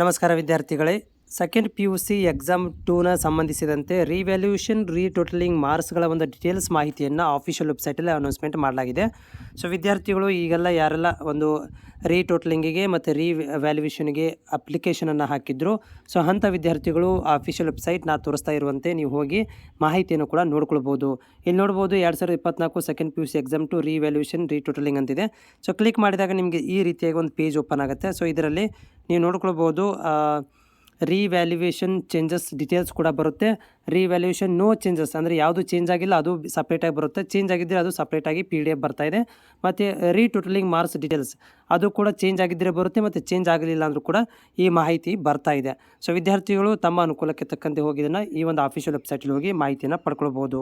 ನಮಸ್ಕಾರ ವಿದ್ಯಾರ್ಥಿಗಳೇ, second PUC exam 2ನ ಸಂಬಂಧಿಸಿದಂತೆ ರಿವ್ಯಾಲ್ಯೂಯೇಷನ್ ರೀಟೋಟಲಿಂಗ್ ಮಾರ್ಕ್ಸ್ಗಳ ಒಂದು ಡೀಟೇಲ್ಸ್ ಮಾಹಿತಿಯನ್ನು ಆಫಿಷಿಯಲ್ ವೆಬ್ಸೈಟಲ್ಲಿ ಅನೌನ್ಸ್ಮೆಂಟ್ ಮಾಡಲಾಗಿದೆ. ಸೊ ವಿದ್ಯಾರ್ಥಿಗಳು ಈಗೆಲ್ಲ ಯಾರೆಲ್ಲ ಒಂದು ರೀಟೋಟಲಿಂಗಿಗೆ ಮತ್ತು ರಿವ್ಯಾಲ್ಯೂಯೇಷನ್ಗೆ ಅಪ್ಲಿಕೇಶನನ್ನು ಹಾಕಿದ್ರು, ಸೊ ಅಂಥ ವಿದ್ಯಾರ್ಥಿಗಳು ಆಫಿಷಿಯಲ್ ವೆಬ್ಸೈಟ್ ನಾ ತೋರಿಸ್ತಾ ಇರುವಂತೆ ನೀವು ಹೋಗಿ ಮಾಹಿತಿಯನ್ನು ಕೂಡ ನೋಡ್ಕೊಳ್ಬೋದು. ಇಲ್ಲಿ ನೋಡ್ಬೋದು 2024 second PUC exam 2 revaluation retotalling ಅಂತಿದೆ. ಸೊ ಕ್ಲಿಕ್ ಮಾಡಿದಾಗ ನಿಮಗೆ ಈ ರೀತಿಯಾಗಿ ಒಂದು ಪೇಜ್ ಓಪನ್ ಆಗುತ್ತೆ. ಸೊ ಇದರಲ್ಲಿ ನೀವು ನೋಡ್ಕೊಳ್ಬೋದು ರಿವ್ಯಾಲ್ಯೂಯೇಷನ್ ಚೇಂಜಸ್ ಡೀಟೇಲ್ಸ್ ಕೂಡ ಬರುತ್ತೆ. ರಿವ್ಯಾಲ್ಯೂಯೇಷನ್ ನೋ ಚೇಂಜಸ್ ಅಂದರೆ ಯಾವುದು ಚೇಂಜ್ ಆಗಿಲ್ಲ ಅದು ಸಪ್ರೇಟಾಗಿ ಬರುತ್ತೆ. ಚೇಂಜ್ ಆಗಿದ್ದರೆ ಅದು ಸಪ್ರೇಟಾಗಿ PDF ಬರ್ತಾ ಇದೆ. ಮತ್ತು ರೀಟೋಟಲಿಂಗ್ ಮಾರ್ಕ್ಸ್ ಡೀಟೇಲ್ಸ್ ಅದು ಕೂಡ ಚೇಂಜ್ ಆಗಿದ್ದರೆ ಬರುತ್ತೆ, ಮತ್ತು ಚೇಂಜ್ ಆಗಲಿಲ್ಲ ಅಂದರೂ ಕೂಡ ಈ ಮಾಹಿತಿ ಬರ್ತಾ ಇದೆ. ಸೊ ವಿದ್ಯಾರ್ಥಿಗಳು ತಮ್ಮ ಅನುಕೂಲಕ್ಕೆ ತಕ್ಕಂತೆ ಹೋಗಿ ಇದನ್ನು ಈ ಒಂದು ಆಫಿಷಿಯಲ್ ವೆಬ್ಸೈಟಲ್ಲಿ ಹೋಗಿ ಮಾಹಿತಿಯನ್ನು ಪಡ್ಕೊಳ್ಬೋದು.